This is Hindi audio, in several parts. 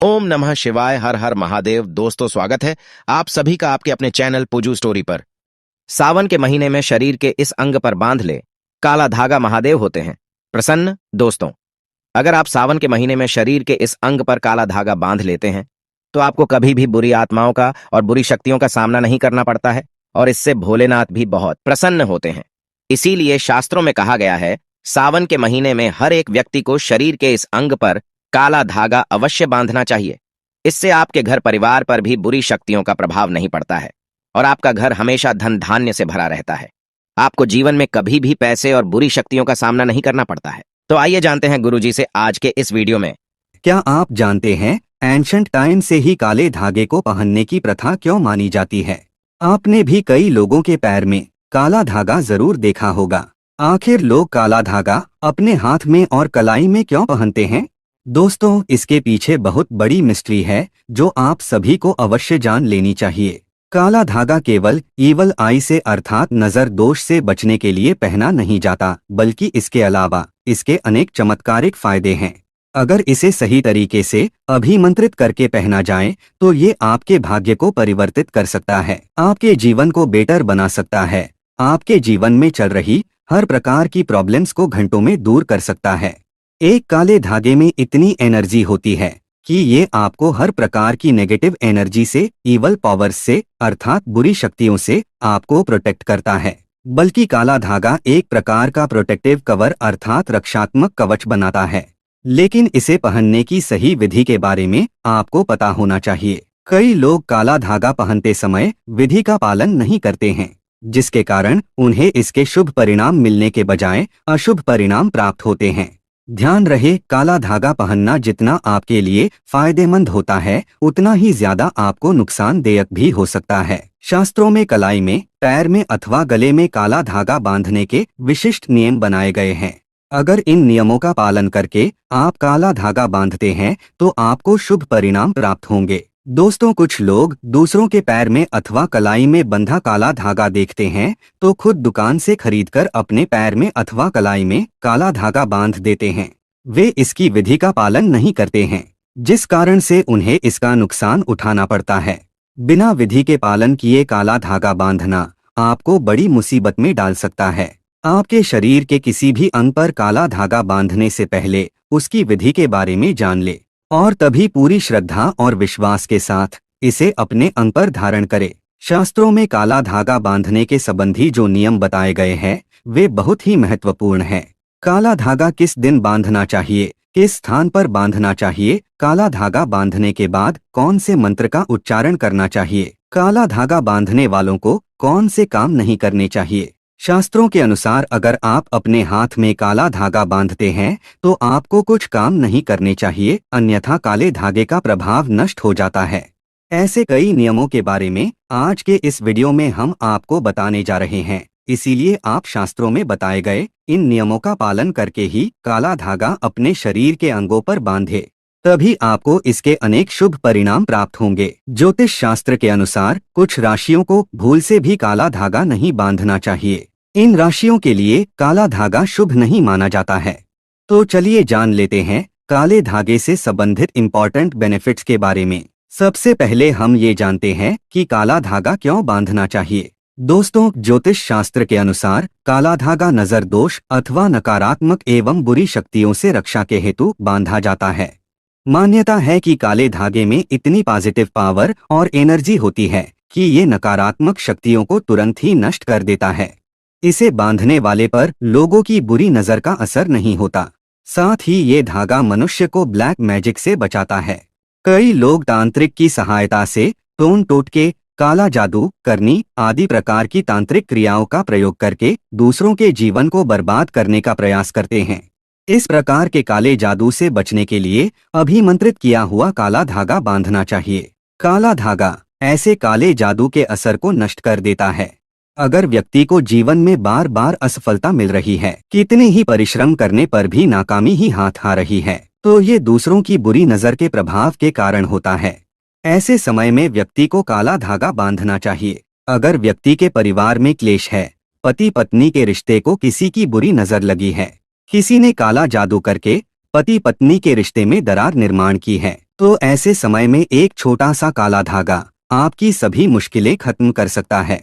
ओम नमः शिवाय। हर हर महादेव। दोस्तों, स्वागत है आप सभी का आपके अपने चैनल पुजू स्टोरी पर। सावन के महीने में शरीर के इस अंग पर बांध ले काला धागा महादेव होते हैं प्रसन्न। दोस्तों, अगर आप सावन के महीने में शरीर के इस अंग पर काला धागा बांध लेते हैं तो आपको कभी भी बुरी आत्माओं का और बुरी शक्तियों का सामना नहीं करना पड़ता है और इससे भोलेनाथ भी बहुत प्रसन्न होते हैं। इसीलिए शास्त्रों में कहा गया है, सावन के महीने में हर एक व्यक्ति को शरीर के इस अंग पर काला धागा अवश्य बांधना चाहिए। इससे आपके घर परिवार पर भी बुरी शक्तियों का प्रभाव नहीं पड़ता है और आपका घर हमेशा धन धान्य से भरा रहता है। आपको जीवन में कभी भी पैसे और बुरी शक्तियों का सामना नहीं करना पड़ता है। तो आइए जानते हैं गुरुजी से आज के इस वीडियो में। क्या आप जानते हैं एंशंट टाइम से ही काले धागे को पहनने की प्रथा क्यों मानी जाती है? आपने भी कई लोगों के पैर में काला धागा जरूर देखा होगा। आखिर लोग काला धागा अपने हाथ में और कलाई में क्यों पहनते हैं? दोस्तों, इसके पीछे बहुत बड़ी मिस्ट्री है जो आप सभी को अवश्य जान लेनी चाहिए। काला धागा केवल ईवल आई से अर्थात नजर दोष से बचने के लिए पहना नहीं जाता, बल्कि इसके अलावा इसके अनेक चमत्कारिक फायदे हैं। अगर इसे सही तरीके से अभिमंत्रित करके पहना जाए तो ये आपके भाग्य को परिवर्तित कर सकता है, आपके जीवन को बेटर बना सकता है, आपके जीवन में चल रही हर प्रकार की प्रॉब्लम्स को घंटों में दूर कर सकता है। एक काले धागे में इतनी एनर्जी होती है कि ये आपको हर प्रकार की नेगेटिव एनर्जी से, ईवल पावर्स से अर्थात बुरी शक्तियों से आपको प्रोटेक्ट करता है। बल्कि काला धागा एक प्रकार का प्रोटेक्टिव कवर अर्थात रक्षात्मक कवच बनाता है। लेकिन इसे पहनने की सही विधि के बारे में आपको पता होना चाहिए। कई लोग काला धागा पहनते समय विधि का पालन नहीं करते हैं, जिसके कारण उन्हें इसके शुभ परिणाम मिलने के बजाय अशुभ परिणाम प्राप्त होते हैं। ध्यान रहे, काला धागा पहनना जितना आपके लिए फायदेमंद होता है उतना ही ज्यादा आपको नुकसानदेयक भी हो सकता है। शास्त्रों में कलाई में, पैर में अथवा गले में काला धागा बांधने के विशिष्ट नियम बनाए गए हैं। अगर इन नियमों का पालन करके आप काला धागा बांधते हैं तो आपको शुभ परिणाम प्राप्त होंगे। दोस्तों, कुछ लोग दूसरों के पैर में अथवा कलाई में बंधा काला धागा देखते हैं तो खुद दुकान से खरीदकर अपने पैर में अथवा कलाई में काला धागा बांध देते हैं। वे इसकी विधि का पालन नहीं करते हैं, जिस कारण से उन्हें इसका नुकसान उठाना पड़ता है। बिना विधि के पालन किए काला धागा बांधना आपको बड़ी मुसीबत में डाल सकता है। आपके शरीर के किसी भी अंग पर काला धागा बांधने से पहले उसकी विधि के बारे में जान ले और तभी पूरी श्रद्धा और विश्वास के साथ इसे अपने अंग पर धारण करे। शास्त्रों में काला धागा बांधने के संबंधी जो नियम बताए गए हैं वे बहुत ही महत्वपूर्ण हैं। काला धागा किस दिन बांधना चाहिए, किस स्थान पर बांधना चाहिए, काला धागा बांधने के बाद कौन से मंत्र का उच्चारण करना चाहिए, काला धागा बांधने वालों को कौन से काम नहीं करने चाहिए। शास्त्रों के अनुसार अगर आप अपने हाथ में काला धागा बांधते हैं तो आपको कुछ काम नहीं करने चाहिए, अन्यथा काले धागे का प्रभाव नष्ट हो जाता है। ऐसे कई नियमों के बारे में आज के इस वीडियो में हम आपको बताने जा रहे हैं। इसीलिए आप शास्त्रों में बताए गए इन नियमों का पालन करके ही काला धागा अपने शरीर के अंगों पर बांधे, तभी आपको इसके अनेक शुभ परिणाम प्राप्त होंगे। ज्योतिष शास्त्र के अनुसार कुछ राशियों को भूल से भी काला धागा नहीं बांधना चाहिए। इन राशियों के लिए काला धागा शुभ नहीं माना जाता है। तो चलिए जान लेते हैं काले धागे से संबंधित इम्पोर्टेंट बेनिफिट्स के बारे में। सबसे पहले हम ये जानते हैं कि काला धागा क्यों बांधना चाहिए। दोस्तों, ज्योतिष शास्त्र के अनुसार काला धागा नजर दोष अथवा नकारात्मक एवं बुरी शक्तियों से रक्षा के हेतु बांधा जाता है। मान्यता है कि काले धागे में इतनी पॉजिटिव पावर और एनर्जी होती है कि ये नकारात्मक शक्तियों को तुरंत ही नष्ट कर देता है। इसे बांधने वाले पर लोगों की बुरी नजर का असर नहीं होता। साथ ही ये धागा मनुष्य को ब्लैक मैजिक से बचाता है। कई लोग तांत्रिक की सहायता से टोन टोटके, काला जादू, करनी आदि प्रकार की तांत्रिक क्रियाओं का प्रयोग करके दूसरों के जीवन को बर्बाद करने का प्रयास करते हैं। इस प्रकार के काले जादू से बचने के लिए अभिमंत्रित किया हुआ काला धागा बांधना चाहिए। काला धागा ऐसे काले जादू के असर को नष्ट कर देता है। अगर व्यक्ति को जीवन में बार बार असफलता मिल रही है, कितने ही परिश्रम करने पर भी नाकामी ही हाथ आ रही है, तो ये दूसरों की बुरी नजर के प्रभाव के कारण होता है। ऐसे समय में व्यक्ति को काला धागा बांधना चाहिए। अगर व्यक्ति के परिवार में क्लेश है, पति पत्नी के रिश्ते को किसी की बुरी नजर लगी है, किसी ने काला जादू करके पति पत्नी के रिश्ते में दरार निर्माण की है, तो ऐसे समय में एक छोटा सा काला धागा आपकी सभी मुश्किलें खत्म कर सकता है।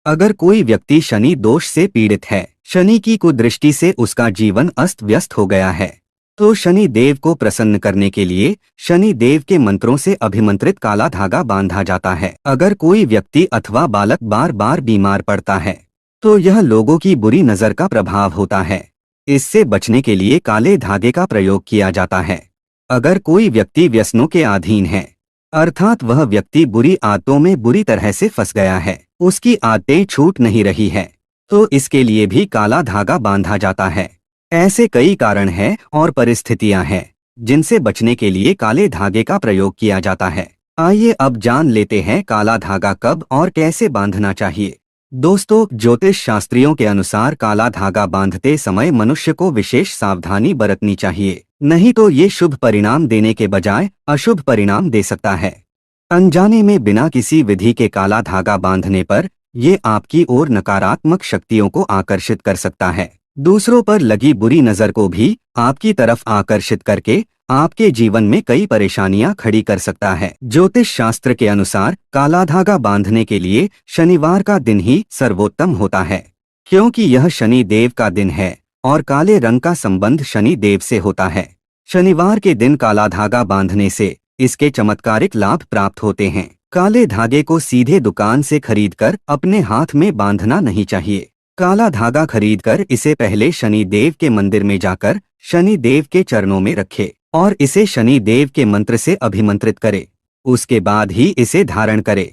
अगर कोई व्यक्ति शनि दोष से पीड़ित है, शनि की कुदृष्टि से उसका जीवन अस्त व्यस्त हो गया है, तो शनि देव को प्रसन्न करने के लिए शनि देव के मंत्रों से अभिमंत्रित काला धागा बांधा जाता है। अगर कोई व्यक्ति अथवा बालक बार बार बीमार पड़ता है तो यह लोगों की बुरी नजर का प्रभाव होता है। इससे बचने के लिए काले धागे का प्रयोग किया जाता है। अगर कोई व्यक्ति व्यसनों के अधीन है, अर्थात वह व्यक्ति बुरी आदतों में बुरी तरह से फंस गया है, उसकी आदतें छूट नहीं रही है, तो इसके लिए भी काला धागा बांधा जाता है। ऐसे कई कारण हैं और परिस्थितियां हैं जिनसे बचने के लिए काले धागे का प्रयोग किया जाता है। आइए अब जान लेते हैं काला धागा कब और कैसे बांधना चाहिए। दोस्तों, ज्योतिष शास्त्रियों के अनुसार काला धागा बांधते समय मनुष्य को विशेष सावधानी बरतनी चाहिए, नहीं तो ये शुभ परिणाम देने के बजाय अशुभ परिणाम दे सकता है। अनजाने में बिना किसी विधि के काला धागा बांधने पर ये आपकी ओर नकारात्मक शक्तियों को आकर्षित कर सकता है। दूसरों पर लगी बुरी नजर को भी आपकी तरफ आकर्षित करके आपके जीवन में कई परेशानियां खड़ी कर सकता है। ज्योतिष शास्त्र के अनुसार काला धागा बांधने के लिए शनिवार का दिन ही सर्वोत्तम होता है, क्योंकि यह शनि देव का दिन है और काले रंग का संबंध शनि देव से होता है। शनिवार के दिन काला धागा बांधने से इसके चमत्कारिक लाभ प्राप्त होते हैं। काले धागे को सीधे दुकान से खरीदकर अपने हाथ में बांधना नहीं चाहिए। काला धागा खरीदकर इसे पहले शनि देव के मंदिर में जाकर शनि देव के चरणों में रखे और इसे शनि देव के मंत्र से अभिमंत्रित करे। उसके बाद ही इसे धारण करे।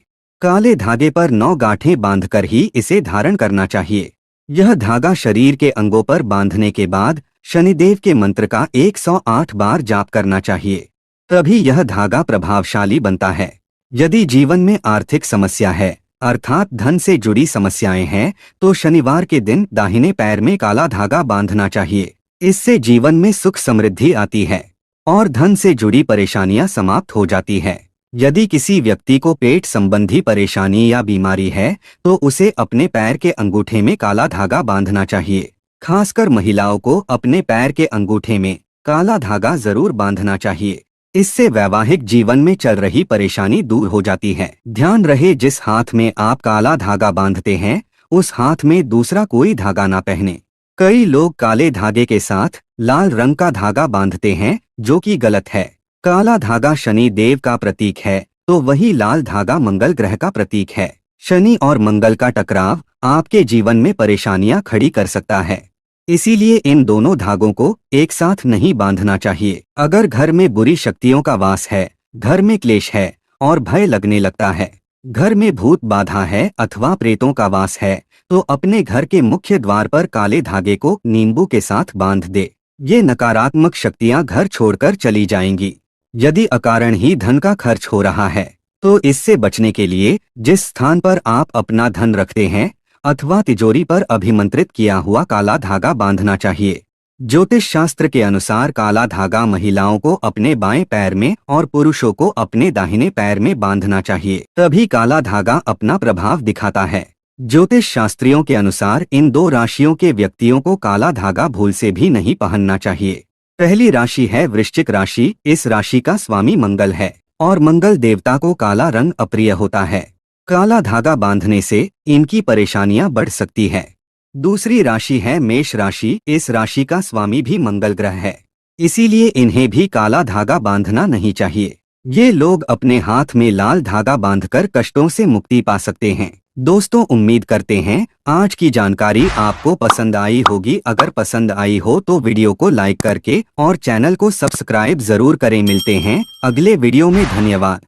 काले धागे पर 9 गांठें बांधकर ही इसे धारण करना चाहिए। यह धागा शरीर के अंगों पर बांधने के बाद शनिदेव के मंत्र का 108 बार जाप करना चाहिए, तभी यह धागा प्रभावशाली बनता है। यदि जीवन में आर्थिक समस्या है, अर्थात धन से जुड़ी समस्याएं हैं, तो शनिवार के दिन दाहिने पैर में काला धागा बांधना चाहिए। इससे जीवन में सुख समृद्धि आती है और धन से जुड़ी परेशानियां समाप्त हो जाती है। यदि किसी व्यक्ति को पेट संबंधी परेशानी या बीमारी है तो उसे अपने पैर के अंगूठे में काला धागा बांधना चाहिए। खासकर महिलाओं को अपने पैर के अंगूठे में काला धागा जरूर बांधना चाहिए। इससे वैवाहिक जीवन में चल रही परेशानी दूर हो जाती है। ध्यान रहे, जिस हाथ में आप काला धागा बांधते हैं उस हाथ में दूसरा कोई धागा ना पहने। कई लोग काले धागे के साथ लाल रंग का धागा बांधते हैं, जो कि गलत है। काला धागा शनि देव का प्रतीक है, तो वही लाल धागा मंगल ग्रह का प्रतीक है। शनि और मंगल का टकराव आपके जीवन में परेशानियां खड़ी कर सकता है, इसीलिए इन दोनों धागों को एक साथ नहीं बांधना चाहिए। अगर घर में बुरी शक्तियों का वास है, घर में क्लेश है और भय लगने लगता है, घर में भूत बाधा है अथवा प्रेतों का वास है, तो अपने घर के मुख्य द्वार पर काले धागे को नींबू के साथ बांध दे। ये नकारात्मक शक्तियां घर छोड़कर चली जाएंगी। यदि अकारण ही धन का खर्च हो रहा है तो इससे बचने के लिए जिस स्थान पर आप अपना धन रखते हैं अथवा तिजोरी पर अभिमंत्रित किया हुआ काला धागा बांधना चाहिए। ज्योतिष शास्त्र के अनुसार काला धागा महिलाओं को अपने बाएं पैर में और पुरुषों को अपने दाहिने पैर में बांधना चाहिए, तभी काला धागा अपना प्रभाव दिखाता है। ज्योतिष शास्त्रियों के अनुसार इन 2 राशियों के व्यक्तियों को काला धागा भूल से भी नहीं पहनना चाहिए। पहली राशि है वृश्चिक राशि। इस राशि का स्वामी मंगल है और मंगल देवता को काला रंग अप्रिय होता है। काला धागा बांधने से इनकी परेशानियां बढ़ सकती है। दूसरी राशि है मेष राशि। इस राशि का स्वामी भी मंगल ग्रह है, इसीलिए इन्हें भी काला धागा बांधना नहीं चाहिए। ये लोग अपने हाथ में लाल धागा बांधकर कष्टों से मुक्ति पा सकते हैं। दोस्तों, उम्मीद करते हैं आज की जानकारी आपको पसंद आई होगी। अगर पसंद आई हो तो वीडियो को लाइक करके और चैनल को सब्सक्राइब जरूर करें। मिलते हैं अगले वीडियो में। धन्यवाद।